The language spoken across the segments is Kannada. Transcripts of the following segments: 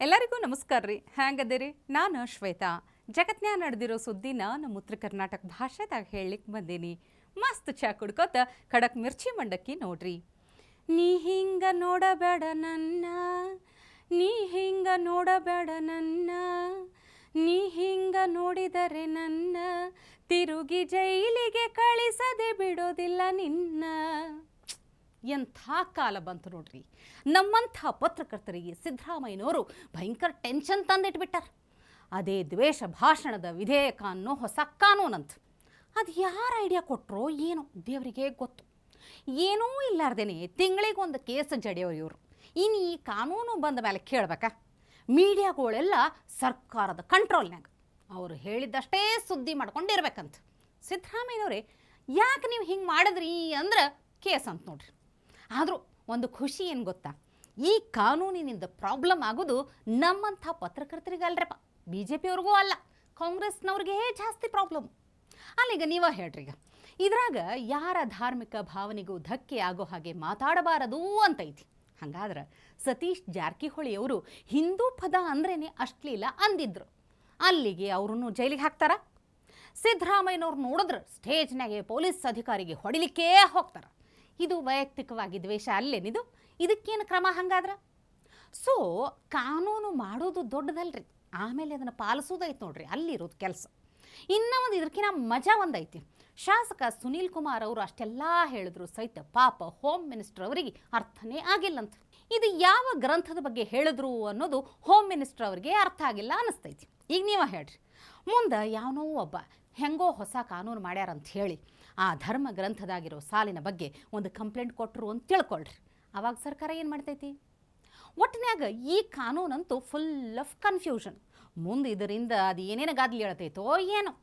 ಎಲ್ಲರಿಗೂ ನಮಸ್ಕಾರ ರೀ. ಹ್ಯಾಂಗದಿರಿ? ನಾನು ಶ್ವೇತಾ. ಜಗತ್ನ್ಯಾಗ ನಡೆದಿರೋ ಸುದ್ದಿನ ನಮ್ಮ ಉತ್ತರ ಕರ್ನಾಟಕ ಭಾಷೆದಾಗ ಹೇಳಲಿಕ್ಕೆ ಬಂದೀನಿ. ಮಸ್ತ್ ಚಾ ಕುಡ್ಕೋತ ಖಡಕ್ ಮಿರ್ಚಿ ಮಂಡಕ್ಕಿ ನೋಡ್ರಿ. ನೀ ಹಿಂಗ ನೋಡಬೇಡ ನನ್ನ, ನೀ ಹಿಂಗ ನೋಡಬೇಡ ನನ್ನ, ನೀ ಹಿಂಗ ನೋಡಿದರೆ ನನ್ನ ತಿರುಗಿ ಜೈಲಿಗೆ ಕಳಿಸದೆ ಬಿಡೋದಿಲ್ಲ ನಿನ್ನ. ಎಂಥ ಕಾಲ ಬಂತು ನೋಡ್ರಿ. ನಮ್ಮಂಥ ಪತ್ರಕರ್ತರಿಗೆ ಸಿದ್ದರಾಮಯ್ಯನವರು ಭಯಂಕರ ಟೆನ್ಷನ್ ತಂದಿಟ್ಬಿಟ್ಟಾರ. ಅದೇ ದ್ವೇಷ ಭಾಷಣದ ವಿಧೇಯಕ ಅನ್ನೋ ಹೊಸ ಕಾನೂನಂತ. ಅದು ಯಾರು ಐಡಿಯಾ ಕೊಟ್ಟರೋ ಏನೋ ದೇವರಿಗೆ ಗೊತ್ತು. ಏನೂ ಇಲ್ಲಾರ್ದೇನೆ ತಿಂಗಳಿಗೊಂದು ಕೇಸ್ ಜಡಿಯೋರು ಇವರು. ಇನ್ನು ಈ ಕಾನೂನು ಬಂದ ಮೇಲೆ ಕೇಳ್ಬೇಕಾ? ಮೀಡಿಯಾಗಳೆಲ್ಲ ಸರ್ಕಾರದ ಕಂಟ್ರೋಲ್ನಾಗ ಅವರು ಹೇಳಿದ್ದಷ್ಟೇ ಸುದ್ದಿ ಮಾಡ್ಕೊಂಡಿರ್ಬೇಕಂತ. ಸಿದ್ದರಾಮಯ್ಯನವರೇ ಯಾಕೆ ನೀವು ಹಿಂಗೆ ಮಾಡಿದ್ರಿ ಅಂದ್ರೆ ಕೇಸ್ ಅಂತ ನೋಡ್ರಿ. ಆದರೂ ಒಂದು ಖುಷಿ ಏನು ಗೊತ್ತಾ? ಈ ಕಾನೂನಿನಿಂದ ಪ್ರಾಬ್ಲಮ್ ಆಗೋದು ನಮ್ಮಂಥ ಪತ್ರಕರ್ತರಿಗಲ್ರಪ್ಪ, ಬಿ ಜೆ ಪಿಯವ್ರಿಗೂ ಅಲ್ಲ, ಕಾಂಗ್ರೆಸ್ನವ್ರಿಗೆ ಜಾಸ್ತಿ ಪ್ರಾಬ್ಲಮ್. ಅಲ್ಲೀಗ ನೀವೇ ಹೇಳ್ರಿ, ಈಗ ಇದ್ರಾಗ ಯಾರ ಧಾರ್ಮಿಕ ಭಾವನೆಗೂ ಧಕ್ಕೆ ಆಗೋ ಹಾಗೆ ಮಾತಾಡಬಾರದು ಅಂತೈತಿ. ಹಾಗಾದ್ರೆ ಸತೀಶ್ ಜಾರಕಿಹೊಳಿಯವರು ಹಿಂದೂ ಪದ ಅಂದ್ರೇ ಅಶ್ಲೀಲ ಅಂದಿದ್ರು, ಅಲ್ಲಿಗೆ ಅವ್ರನ್ನು ಜೈಲಿಗೆ ಹಾಕ್ತಾರ? ಸಿದ್ದರಾಮಯ್ಯನವ್ರು ನೋಡಿದ್ರೆ ಸ್ಟೇಜ್ನಾಗೆ ಪೊಲೀಸ್ ಅಧಿಕಾರಿಗೆ ಹೊಡಿಲಿಕ್ಕೇ ಹೋಗ್ತಾರೆ. ಇದು ವೈಯಕ್ತಿಕವಾಗಿ ದ್ವೇಷ ಅಲ್ಲೇನಿದು? ಇದಕ್ಕೇನು ಕ್ರಮ ಹಂಗಾದ್ರೆ? ಸೊ ಕಾನೂನು ಮಾಡೋದು ದೊಡ್ಡದಲ್ರಿ, ಆಮೇಲೆ ಅದನ್ನು ಪಾಲಿಸೋದೈತೆ ನೋಡ್ರಿ ಅಲ್ಲಿರೋದು ಕೆಲಸ. ಇನ್ನೂ ಒಂದು ಇದಕ್ಕಿಂತ ಮಜಾ ಒಂದೈತಿ. ಶಾಸಕ ಸುನೀಲ್ ಕುಮಾರ್ ಅವರು ಅಷ್ಟೆಲ್ಲ ಹೇಳಿದ್ರು ಸಹಿತ ಪಾಪ ಹೋಮ್ ಮಿನಿಸ್ಟರ್ ಅವರಿಗೆ ಅರ್ಥನೇ ಆಗಿಲ್ಲಂತ. ಇದು ಯಾವ ಗ್ರಂಥದ ಬಗ್ಗೆ ಹೇಳಿದ್ರು ಅನ್ನೋದು ಹೋಮ್ ಮಿನಿಸ್ಟರ್ ಅವರಿಗೆ ಅರ್ಥ ಆಗಿಲ್ಲ ಅನ್ನಿಸ್ತೈತಿ. ಈಗ ನೀವೇ ಹೇಳ್ರಿ, ಮುಂದೆ ಯಾವನೋ ಒಬ್ಬ ಹೆಂಗೋ ಹೊಸ ಕಾನೂನು ಮಾಡ್ಯಾರಂತ ಹೇಳಿ ಆ ಧರ್ಮ ಗ್ರಂಥದಾಗಿರೋ ಸಾಲಿನ ಬಗ್ಗೆ ಒಂದು ಕಂಪ್ಲೇಂಟ್ ಕೊಟ್ಟರು ಅಂತ ತಿಳ್ಕೊಳ್ರಿ. ಆವಾಗ ಸರ್ಕಾರ ಏನು ಮಾಡ್ತೈತಿ? ಒಟ್ಟಿನ್ಯಾಗ ಈ ಕಾನೂನಂತೂ ಫುಲ್ ಆಫ್ ಕನ್ಫ್ಯೂಷನ್. ಮುಂದೆ ಇದರಿಂದ ಅದು ಏನೇನು ಗಾದ್ಲಿ ಹೇಳ್ತೈತೋ ಏನೋ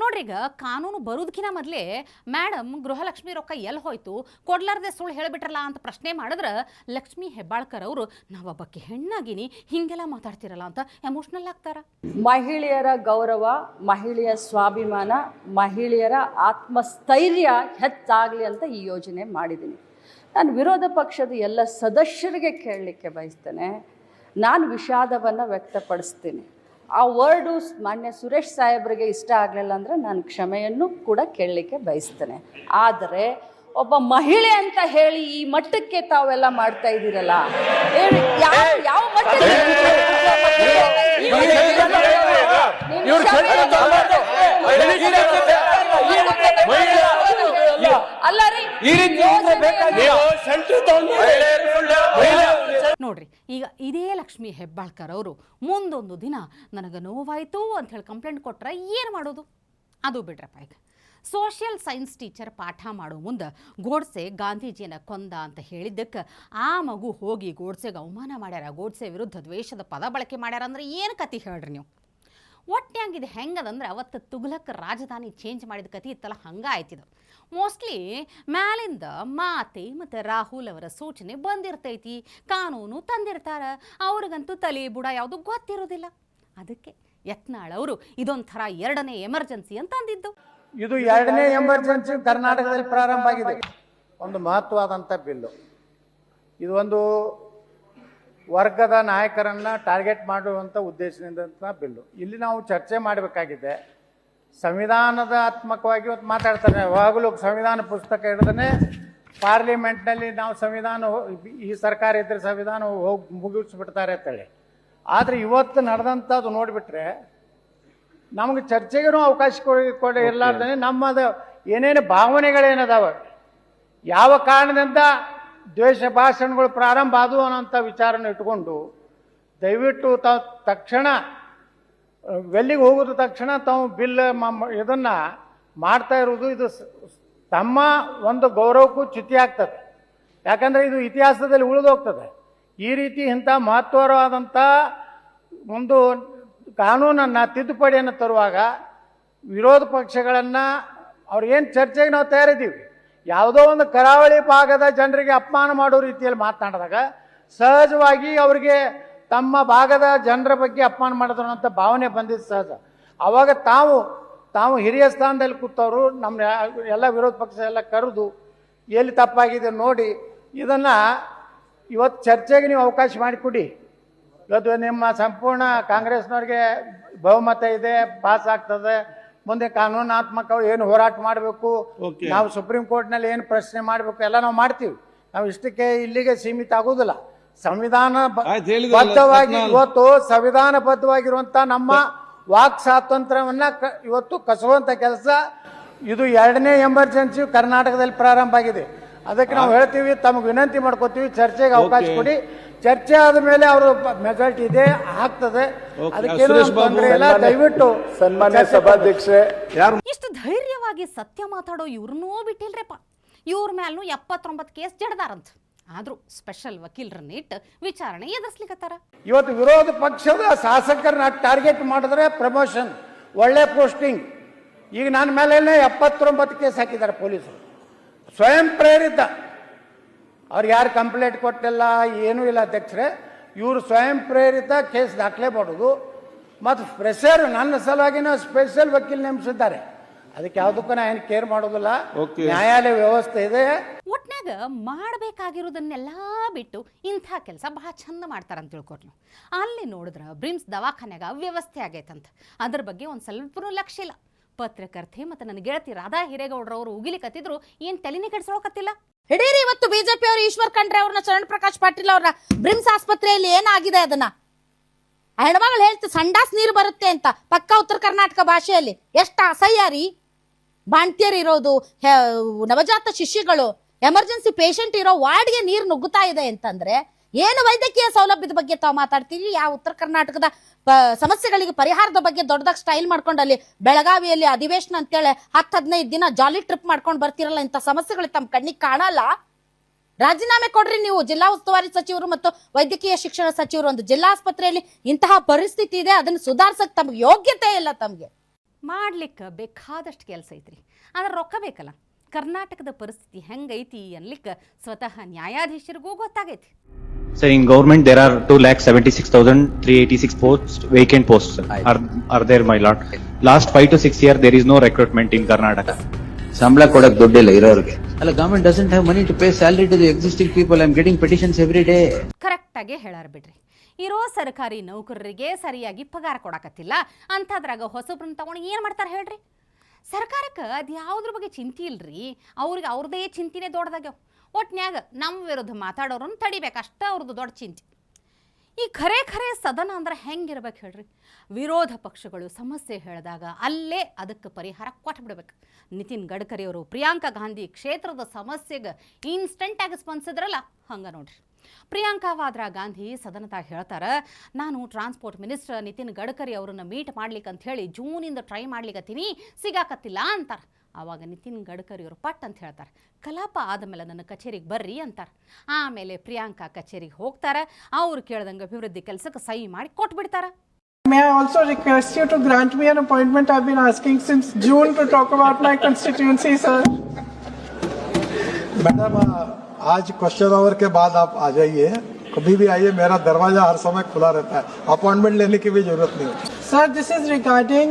ನೋಡ್ರಿ. ಈಗ ಕಾನೂನು ಬರೋದಕ್ಕಿಂತ ಮೊದಲೇ ಮೇಡಮ್ ಗೃಹಲಕ್ಷ್ಮಿ ರೊಕ್ಕ ಎಲ್ಲಿ ಹೋಯ್ತು, ಕೊಡ್ಲಾರ್ದೆ ಸುಳ್ಳು ಹೇಳಿಬಿಟ್ರಲ್ಲ ಅಂತ ಪ್ರಶ್ನೆ ಮಾಡಿದ್ರೆ ಲಕ್ಷ್ಮೀ ಹೆಬ್ಬಾಳ್ಕರ್ ಅವರು ನಾವೊಬ್ಬಕ್ಕೆ ಹೆಣ್ಣಾಗಿನಿ ಹಿಂಗೆಲ್ಲ ಮಾತಾಡ್ತಿರಲ್ಲ ಅಂತ ಎಮೋಷ್ನಲ್ ಆಗ್ತಾರ. ಮಹಿಳೆಯರ ಗೌರವ, ಮಹಿಳೆಯ ಸ್ವಾಭಿಮಾನ, ಮಹಿಳೆಯರ ಆತ್ಮಸ್ಥೈರ್ಯ ಹೆಚ್ಚಾಗಲಿ ಅಂತ ಈ ಯೋಜನೆ ಮಾಡಿದ್ದೀನಿ. ನಾನು ವಿರೋಧ ಪಕ್ಷದ ಎಲ್ಲ ಸದಸ್ಯರಿಗೆ ಕೇಳಲಿಕ್ಕೆ ಬಯಸ್ತೇನೆ, ನಾನು ವಿಷಾದವನ್ನು ವ್ಯಕ್ತಪಡಿಸ್ತೀನಿ. ಆ ವರ್ಡು ಮಾನ್ಯ ಸುರೇಶ್ ಸಾಹೇಬ್ರಿಗೆ ಇಷ್ಟ ಆಗಲಿಲ್ಲ ಅಂದರೆ ನಾನು ಕ್ಷಮೆಯನ್ನು ಕೂಡ ಕೇಳಲಿಕ್ಕೆ ಬಯಸ್ತೇನೆ. ಆದರೆ ಒಬ್ಬ ಮಹಿಳೆ ಅಂತ ಹೇಳಿ ಈ ಮಟ್ಟಕ್ಕೆ ತಾವೆಲ್ಲ ಮಾಡ್ತಾ ಇದ್ದೀರಲ್ಲ, ಯಾವ ಮಟ್ಟಕ್ಕೆ ನೋಡ್ರಿ. ಈಗ ಇದೇ ಲಕ್ಷ್ಮೀ ಹೆಬ್ಬಾಳ್ಕರ್ ಅವರು ಮುಂದೊಂದು ದಿನ ನನಗೆ ನೋವಾಯಿತು ಅಂತ ಹೇಳಿ ಕಂಪ್ಲೇಂಟ್ ಕೊಟ್ರೆ ಏನು ಮಾಡೋದು? ಅದು ಬಿಡ್ರಪ್ಪ. ಈಗ ಸೋಷಿಯಲ್ ಸೈನ್ಸ್ ಟೀಚರ್ ಪಾಠ ಮಾಡೋ ಮುಂದೆ ಗೋಡ್ಸೆ ಗಾಂಧೀಜಿಯನ್ನು ಕೊಂದ ಅಂತ ಹೇಳಿದ್ದಕ್ಕೆ ಆ ಮಗು ಹೋಗಿ ಗೋಡ್ಸೆಗೆ ಅವಮಾನ ಮಾಡ್ಯಾರ, ಗೋಡ್ಸೆ ವಿರುದ್ಧ ದ್ವೇಷದ ಪದ ಬಳಕೆ ಮಾಡ್ಯಾರ ಅಂದ್ರೆ ಏನು ಕತೆ ಹೇಳ್ರಿ ನೀವು? ಒಟ್ಟಾಗಿದೆ ಹೆಂಗದಂದ್ರೆ ಅವತ್ತು ತುಘಲಕ್ ರಾಜಧಾನಿ ಚೇಂಜ್ ಮಾಡಿದ ಕತೆ ಇತ್ತಲ್ಲ, ಹಂಗೆ ಆಯ್ತಿದ್ದು. ಮೋಸ್ಟ್ಲಿ ಮ್ಯಾಲಿಂದ ಮಾತೆ ಮತ್ತು ರಾಹುಲ್ ಅವರ ಸೂಚನೆ ಬಂದಿರ್ತೈತಿ, ಕಾನೂನು ತಂದಿರ್ತಾರ, ಅವ್ರಿಗಂತೂ ತಲೆ ಬುಡ ಯಾವುದು ಗೊತ್ತಿರೋದಿಲ್ಲ. ಅದಕ್ಕೆ ಯತ್ನಾಳ್ ಅವರು ಇದೊಂಥರ ಎರಡನೇ ಎಮರ್ಜೆನ್ಸಿ ಅಂತ ಅಂದಿದ್ದು. ಇದು ಎರಡನೇ ಎಮರ್ಜೆನ್ಸಿ ಕರ್ನಾಟಕದಲ್ಲಿ ಪ್ರಾರಂಭ ಆಗಿದೆ. ಒಂದು ಮಹತ್ವವಾದಂಥ ಬಿಲ್ಲು ಇದು. ಒಂದು ವರ್ಗದ ನಾಯಕರನ್ನು ಟಾರ್ಗೆಟ್ ಮಾಡುವಂಥ ಉದ್ದೇಶದಿಂದ ಬಿಲ್ಲು. ಇಲ್ಲಿ ನಾವು ಚರ್ಚೆ ಮಾಡಬೇಕಾಗಿದೆ. ಸಂವಿಧಾನದಾತ್ಮಕವಾಗಿ ಇವತ್ತು ಮಾತಾಡ್ತಾರೆ, ಯಾವಾಗಲೂ ಸಂವಿಧಾನ ಪುಸ್ತಕ ಹಿಡಿದೇ ಪಾರ್ಲಿಮೆಂಟ್ನಲ್ಲಿ ನಾವು ಸಂವಿಧಾನ ಈ ಸರ್ಕಾರ ಇದ್ದರೆ ಸಂವಿಧಾನ ಹೋಗಿ ಮುಗಿಸ್ಬಿಡ್ತಾರೆ ಅಂತೇಳಿ. ಆದರೆ ಇವತ್ತು ನಡೆದಂಥದ್ದು ನೋಡಿಬಿಟ್ರೆ ನಮಗೆ ಚರ್ಚೆಗೂ ಅವಕಾಶ ಕೊಡಿ ಇರಲಾರ್ದೇ ನಮ್ಮದು ಏನೇನು ಭಾವನೆಗಳೇನದಾವ, ಯಾವ ಕಾರಣದಿಂದ ದ್ವೇಷ ಭಾಷಣಗಳು ಪ್ರಾರಂಭ ಆದವು ಅನ್ನೋಂಥ ವಿಚಾರನ ಇಟ್ಕೊಂಡು ದಯವಿಟ್ಟು ತಾವು ತಕ್ಷಣ ವೆಲ್ಲಿಗೆ ಹೋಗೋದು ತಕ್ಷಣ ತಾವು ಬಿಲ್ ಇದನ್ನು ಮಾಡ್ತಾ ಇರೋದು ಇದು ತಮ್ಮ ಒಂದು ಗೌರವಕ್ಕೂ ಚ್ಯುತಿ ಆಗ್ತದೆ. ಯಾಕಂದರೆ ಇದು ಇತಿಹಾಸದಲ್ಲಿ ಉಳಿದೋಗ್ತದೆ. ಈ ರೀತಿ ಇಂಥ ಮಹತ್ವವಾದಂಥ ಒಂದು ಕಾನೂನನ್ನು ತಿದ್ದುಪಡಿಯನ್ನು ತರುವಾಗ ವಿರೋಧ ಪಕ್ಷಗಳನ್ನು ಅವ್ರಿಗೇನು ಚರ್ಚೆಗೆ ನಾವು ತಯಾರಿದ್ದೀವಿ, ಯಾವುದೋ ಒಂದು ಕರಾವಳಿ ಭಾಗದ ಜನರಿಗೆ ಅಪಮಾನ ಮಾಡೋ ರೀತಿಯಲ್ಲಿ ಮಾತನಾಡಿದಾಗ ಸಹಜವಾಗಿ ಅವರಿಗೆ ತಮ್ಮ ಭಾಗದ ಜನರ ಬಗ್ಗೆ ಅಪಮಾನ ಮಾಡಿದ್ರು ಅಂತ ಭಾವನೆ ಬಂದಿದ್ದು ಸಹಜ. ಆವಾಗ ತಾವು ಹಿರಿಯ ಸ್ಥಾನದಲ್ಲಿ ಕೂತವರು ನಮ್ಮ ಎಲ್ಲ ವಿರೋಧ ಪಕ್ಷ ಎಲ್ಲ ಕರೆದು ಎಲ್ಲಿ ತಪ್ಪಾಗಿದೆ ನೋಡಿ ಇದನ್ನು ಇವತ್ತು ಚರ್ಚೆಗೆ ನೀವು ಅವಕಾಶ ಮಾಡಿಕೊಡಿ. ಇವತ್ತು ನಿಮ್ಮ ಸಂಪೂರ್ಣ ಕಾಂಗ್ರೆಸ್ನವ್ರಿಗೆ ಬಹುಮತ ಇದೆ, ಪಾಸ್ ಆಗ್ತದೆ. ಮುಂದೆ ಕಾನೂನಾತ್ಮಕ ಏನು ಹೋರಾಟ ಮಾಡಬೇಕು, ನಾವು ಸುಪ್ರೀಂ ಕೋರ್ಟ್ನಲ್ಲಿ ಏನು ಪ್ರಶ್ನೆ ಮಾಡಬೇಕು ಎಲ್ಲ ನಾವು ಮಾಡ್ತೀವಿ. ನಾವು ಇಷ್ಟಕ್ಕೆ ಇಲ್ಲಿಗೆ ಸೀಮಿತ ಆಗೋದಿಲ್ಲ. ಬದ್ಧವಾಗಿ ಇವತ್ತು ಸಂವಿಧಾನಬದ್ಧವಾಗಿರುವಂತ ನಮ್ಮ ವಾಕ್ ಸ್ವಾತಂತ್ರ್ಯವನ್ನ ಇವತ್ತು ಕಸುವಂತ ಕೆಲಸ ಇದು 2ನೇ ಎಮರ್ಜೆನ್ಸಿ ಕರ್ನಾಟಕದಲ್ಲಿ ಪ್ರಾರಂಭ ಆಗಿದೆ. ಅದಕ್ಕೆ ನಾವು ಹೇಳ್ತೀವಿ, ತಮಗೆ ವಿನಂತಿ ಮಾಡ್ಕೋತೀವಿ, ಚರ್ಚೆಗೆ ಅವಕಾಶ ಕೊಡಿ. ಚರ್ಚೆ ಆದ ಮೇಲೆ ಅವರು ಮೆಜಾರಿಟಿ ಇದೆ ಆಗ್ತದೆ, ಅದಕ್ಕೇನು ತೊಂದರೆ ಇಲ್ಲ. ದಯವಿಟ್ಟು ಸನ್ಮಾನ್ಯ ಸಭಾಧ್ಯಕ್ಷೆ, ಇಷ್ಟು ಧೈರ್ಯವಾಗಿ ಸತ್ಯ ಮಾತಾಡೋ ಇವ್ರನ್ನೂ ಬಿಟ್ಟಿಲ್ರಿಪ್ಪ. ಇವ್ರ ಮೇಲೂ 79 ಕೇಸ್ ಜಡ್ದಾರಂತ. ಆದ್ರೂ ಸ್ಪೆಷಲ್ ವಕೀಲರನ್ನ ಇಟ್ಟು ವಿಚಾರಣೆ ಎದುರಿಸ್ಲಿಕ್ಕತ್ತಾರ. ಇವತ್ತು ವಿರೋಧ ಪಕ್ಷದ ಶಾಸಕರನ್ನ ಟಾರ್ಗೆಟ್ ಮಾಡಿದ್ರೆ ಪ್ರಮೋಷನ್, ಒಳ್ಳೆ ಪೋಸ್ಟಿಂಗ್. ಈಗ ನನ್ನ ಮೇಲೆ 79 ಕೇಸ್ ಹಾಕಿದ್ದಾರೆ ಪೊಲೀಸರು, ಸ್ವಯಂ ಪ್ರೇರಿತ. ಅವ್ರು ಯಾರು ಕಂಪ್ಲೇಂಟ್ ಕೊಟ್ಟಿಲ್ಲ, ಏನೂ ಇಲ್ಲ ಅಧ್ಯಕ್ಷರೇ. ಇವರು ಸ್ವಯಂ ಪ್ರೇರಿತ ಕೇಸ್ ದಾಖಲೆ ಮಾಡೋದು. ಮತ್ತು ಪ್ರೆಷರ್ ನನ್ನ ಸಲುವಾಗಿನ ಸ್ಪೆಷಲ್ ವಕೀಲ್ ನೇಮಿಸಿದ್ದಾರೆ. ಅದಕ್ಕೆ ಯಾವುದಕ್ಕೂ ನಾ ಏನು ಕೇರ್ ಮಾಡೋದಿಲ್ಲ, ನ್ಯಾಯಾಲಯ ವ್ಯವಸ್ಥೆ ಇದೆ. ಒಟ್ನಾಗ ಮಾಡಬೇಕಾಗಿರೋದನ್ನೆಲ್ಲ ಬಿಟ್ಟು ಇಂಥ ಕೆಲಸ ಬಹಳ ಚಂದ ಮಾಡ್ತಾರಂತ ತಿಳ್ಕೊಟ್ ನೀವು. ಅಲ್ಲಿ ನೋಡಿದ್ರೆ ಬ್ರಿಮ್ಸ್ ದವಾಖಾನೆಗ ಅವ್ಯವಸ್ಥೆ ಆಗೈತಂತ. ಅದ್ರ ಬಗ್ಗೆ ಒಂದು ಸ್ವಲ್ಪನೂ ಲಕ್ಷ್ಯ ಇಲ್ಲ. ಪತ್ರಕರ್ತೆ ಮತ್ತು ನನ್ನ ಗೆಳತಿ ರಾಧಾ ಹಿರೇಗೌಡರವರು ಉಗಿಲಿಕತ್ತಿದ್ರು, ಏನು ತಲೆನೇ ಕೆಡಿಸ್ಕೊಳಕತ್ತಿಲ್ಲ. ಹಿಡೀರಿ ಇವತ್ತು ಬಿಜೆಪಿ ಅವರು ಈಶ್ವರ್ ಖಂಡ್ರೆ ಅವ್ರನ್ನ, ಚರಣ್ ಪ್ರಕಾಶ್ ಪಾಟೀಲ್ ಅವ್ರನ್ನ ಬ್ರಿಮ್ಸ್ ಆಸ್ಪತ್ರೆಯಲ್ಲಿ ಏನಾಗಿದೆ ಅದನ್ನ ಹೆಣ್ಮಗಳು ಹೇಳ್ತು ಸಂಡಾಸ್ ನೀರು ಬರುತ್ತೆ ಅಂತ ಪಕ್ಕ ಉತ್ತರ ಕರ್ನಾಟಕ ಭಾಷೆಯಲ್ಲಿ. ಎಷ್ಟು ಅಸಹ್ಯ ರೀ. ಬಾಣ್ತಿಯರ್ ಇರೋದು, ನವಜಾತ ಶಿಶುಗಳು, ಎಮರ್ಜೆನ್ಸಿ ಪೇಷಂಟ್ ಇರೋ ವಾರ್ಡ್ಗೆ ನೀರು ನುಗ್ಗುತ್ತಾ ಇದೆ ಅಂತಂದ್ರೆ ಏನು ವೈದ್ಯಕೀಯ ಸೌಲಭ್ಯದ ಬಗ್ಗೆ ತಾವು ಮಾತಾಡ್ತೀವಿ? ಯಾವ ಉತ್ತರ ಕರ್ನಾಟಕದ ಸಮಸ್ಯೆಗಳಿಗೆ ಪರಿಹಾರದ ಬಗ್ಗೆ ದೊಡ್ಡದಾಗಿ ಸ್ಟೈಲ್ ಮಾಡ್ಕೊಂಡು ಅಲ್ಲಿ ಬೆಳಗಾವಿಯಲ್ಲಿ ಅಧಿವೇಶನ ಅಂತೇಳಿ 10-15 ದಿನ ಜಾಲಿ ಟ್ರಿಪ್ ಮಾಡ್ಕೊಂಡು ಬರ್ತಿರಲ್ಲ. ಇಂಥ ಸಮಸ್ಯೆಗಳು ತಮ್ಮ ಕಣ್ಣಿಗೆ ಕಾಣಲ್ಲ. ರಾಜೀನಾಮೆ ಕೊಡ್ರಿ ನೀವು. ಜಿಲ್ಲಾ ಉಸ್ತುವಾರಿ ಸಚಿವರು ಮತ್ತು ವೈದ್ಯಕೀಯ ಶಿಕ್ಷಣ ಸಚಿವರು. ಒಂದು ಜಿಲ್ಲಾ ಆಸ್ಪತ್ರೆಯಲ್ಲಿ ಇಂತಹ ಪರಿಸ್ಥಿತಿ ಇದೆ, ಅದನ್ನು ಸುಧಾರಿಸಕ್ ತಮ್ಗೆ ಯೋಗ್ಯತೆ ಇಲ್ಲ. ತಮ್ಗೆ ಮಾಡ್ಲಿಕ್ಕೆ ಬೇಕಾದಷ್ಟು ಕೆಲಸ ಐತ್ರಿ, ಆದ್ರೆ ರೊಕ್ಕ ಬೇಕಲ್ಲ. ಕರ್ನಾಟಕದ ಪರಿಸ್ಥಿತಿ ಹೆಂಗೈತಿ ಅನ್ಲಿಕ್ಕೆ ಸ್ವತಃ ನ್ಯಾಯಾಧೀಶರಿಗೂ ಗೊತ್ತಾಗೈತಿ. So in government there are 2,76,386 posts, vacant posts are there, my lord. Last 5 to 6 years there is no recruitment in Karnataka. ಸಂಬಳ ಕೊಡಕ್ ದುಡ್ಡಿಲ್ಲ ಇರೋರಿಗೆ. ಅಲ್ಲ, government doesn't have money to pay salary to the existing people. I am getting petitions every day. Correct ಆಗಿ ಹೇಳಾರ ಬಿಡ್ರಿ. ಇರೋ ಸರ್ಕಾರಿ ನೌಕರರಿಗೆ ಸರಿಯಾಗಿ ಪಗಾರ ಕೊಡಕತ್ತಿಲ್ಲ ಅಂತಾದ್ರಾಗ ಹೊಸಬ್ರನ್ನ ತಗೊಂಡು ಏನು ಮಾಡ್ತಾರೆ ಹೇಳ್ರಿ? ಸರ್ಕಾರಕ್ಕೆ ಅದು ಯಾವುದ್ರ ಬಗ್ಗೆ ಚಿಂತೆ ಇಲ್ರಿ, ಅವ್ರಿಗೆ ಅವ್ರದೇ ಚಿಂತೆನೇ ದೊಡ್ಡದಾಗ್ಯಾವ. ಒಟ್ನ್ಯಾಗ ನಮ್ಮ ವಿರುದ್ಧ ಮಾತಾಡೋರನ್ನು ತಡಿಬೇಕು, ಅಷ್ಟೇ ಅವ್ರದ್ದು ದೊಡ್ಡ ಚಿಂತೆ. ಈ ಖರೆ ಸದನ ಅಂದ್ರೆ ಹೆಂಗಿರ್ಬೇಕು ಹೇಳ್ರಿ? ವಿರೋಧ ಪಕ್ಷಗಳು ಸಮಸ್ಯೆ ಹೇಳಿದಾಗ ಅಲ್ಲೇ ಅದಕ್ಕೆ ಪರಿಹಾರ ಕೊಟ್ಬಿಡ್ಬೇಕು. ನಿತಿನ್ ಗಡ್ಕರಿ ಅವರು ಪ್ರಿಯಾಂಕಾ ಗಾಂಧಿ ಕ್ಷೇತ್ರದ ಸಮಸ್ಯೆಗೆ ಇನ್ಸ್ಟೆಂಟಾಗಿ ಸ್ಪಂದಿಸಿದ್ರಲ್ಲ, ಹಂಗೆ ನೋಡ್ರಿ. ಪ್ರಿಯಾಂಕಾ ವಾದ್ರಾ ಗಾಂಧಿ ಸದನದಾಗ ಹೇಳ್ತಾರೆ, ನಾನು ಟ್ರಾನ್ಸ್ಪೋರ್ಟ್ ಮಿನಿಸ್ಟರ್ ನಿತಿನ್ ಗಡ್ಕರಿ ಅವ್ರನ್ನ ಮೀಟ್ ಮಾಡ್ಲಿಕ್ಕೆ ಅಂತ ಹೇಳಿ ಜೂನಿಂದ ಟ್ರೈ ಮಾಡ್ಲಿಕ್ಕತ್ತೀನಿ, ಸಿಗಾಕತ್ತಿಲ್ಲ ಅಂತಾರೆ. ಆವಾಗ ನಿತಿನ್ ಗಡ್ಕರಿ ಅವರು ಪಟ್ ಅಂತ ಹೇಳ್ತಾರೆ, ಕಲಾಪ ಆದಮೇಲೆ ನನ್ನ ಕಚೇರಿಗೆ ಬರ್ರಿ ಅಂತಾರೆ. ಆಮೇಲೆ ಪ್ರಿಯಾಂಕಾ ಕಚೇರಿಗೆ ಹೋಗ್ತಾರೆ, ಅವ್ರು ಕೇಳ್ದಂಗೆ ಅಭಿವೃದ್ಧಿ ಕೆಲಸಕ್ಕೆ ಸಹಿ ಮಾಡಿ ಕೊಟ್ಬಿಡ್ತಾರೆ. May I also request you to grant me an appointment? I've been asking since June to talk about my constituency, sir. Madam, आज क्वेश्चन आवर के बाद आप आ जाइए, कभी भी आइए, मेरा दरवाजा हर समय खुला रहता है, अपॉइंटमेंट लेने की भी जरूरत नहीं होती. Sir, this is regarding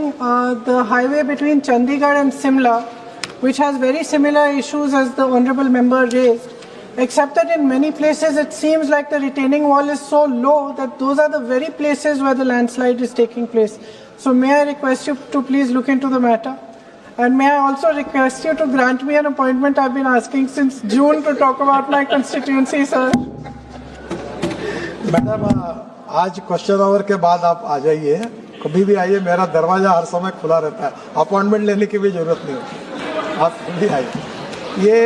the highway between Chandigarh and Simla, which has very similar issues as the honourable member raised, except that in many places it seems like the retaining wall is so low that those are the very places where the landslide is taking place. So may I request you to please look into the matter? And may I also request you to grant me an appointment? I've been asking since June to talk about my constituency, sir. Madam, आज क्वेश्चन आवर के बाद आप आ जाइए, कभी भी आइए, मेरा दरवाजा हर समय खुला रहता है, अपॉइंटमेंट लेने की भी जरूरत नहीं होती, आप भी आइए. ये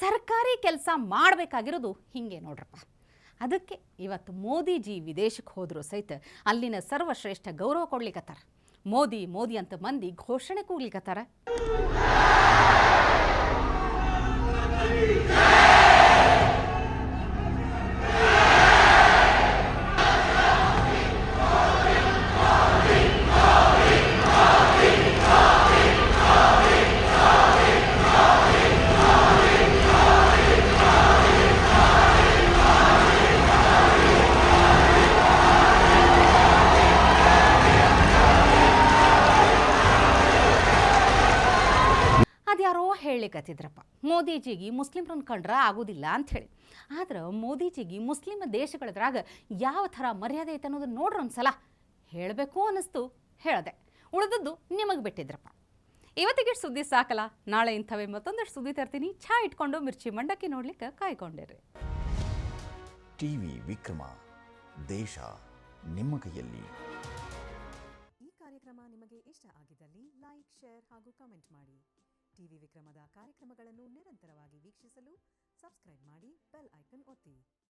ಸರ್ಕಾರಿ ಕೆಲಸ ಮಾಡಬೇಕಾಗಿರೋದು ಹಿಂಗೆ ನೋಡ್ರಪ್ಪ. ಅದಕ್ಕೆ ಇವತ್ತು ಮೋದಿಜಿ ವಿದೇಶಕ್ಕೆ ಹೋದರೂ ಸಹಿತ ಅಲ್ಲಿನ ಸರ್ವಶ್ರೇಷ್ಠ ಗೌರವ ಕೊಡ್ಲಿಕ್ಕತ್ತಾರ. ಮೋದಿ ಮೋದಿ ಅಂತ ಮಂದಿ ಘೋಷಣೆ ಕೂಗ್ಲಿಕ್ಕತ್ತಾರ. ಯಾರೋ ಹೇಳಿಕತ್ತಿದ್ರಪ್ಪ, ಮೋದಿಜಿಗೆ ಮುಸ್ಲಿಮ್ರನ್ನ ಕಂಡ್ರೆ ಆಗೋದಿಲ್ಲ ಅಂಥೇಳಿ. ಆದ್ರೆ ಮೋದಿಜಿಗೆ ಮುಸ್ಲಿಂ ದೇಶಗಳದ್ರಾಗ ಯಾವ ಥರ ಮರ್ಯಾದೆ ಐತೆ ಅನ್ನೋದು ನೋಡ್ರಿ ಒಂದ್ಸಲ. ಹೇಳಬೇಕು ಅನ್ನಿಸ್ತು, ಹೇಳಿದೆ. ಉಳಿದದ್ದು ನಿಮಗೆ ಬಿಟ್ಟಿದ್ರಪ್ಪ. ಇವತ್ತಿಗೆ ಸುದ್ದಿ ಸಾಕಲ್ಲ, ನಾಳೆ ಇಂಥವೇ ಮತ್ತೊಂದಷ್ಟು ಸುದ್ದಿ ತರ್ತೀನಿ. ಚಹಾ ಇಟ್ಕೊಂಡು ಮಿರ್ಚಿ ಮಂಡಕ್ಕಿ ನೋಡ್ಲಿಕ್ಕೆ ಕಾಯ್ಕೊಂಡಿರ್ರಿ. ಟಿವಿ ವಿಕ್ರಮ, ದೇಶ ನಿಮ್ಮ ಕೈಯಲ್ಲಿ. ಈ ಕಾರ್ಯಕ್ರಮ ನಿಮಗೆ ಇಷ್ಟ ಆಗಿದ್ದಲ್ಲಿ ಲೈಕ್, ಶೇರ್ ಹಾಗೂ ಕಮೆಂಟ್ ಮಾಡಿ. ಟಿವಿ ವಿಕ್ರಮದ ಕಾರ್ಯಕ್ರಮಗಳನ್ನು ನಿರಂತರವಾಗಿ ವೀಕ್ಷಿಸಲು ಸಬ್ಸ್ಕ್ರೈಬ್ ಮಾಡಿ, ಬೆಲ್ ಐಕನ್ ಒತ್ತಿ.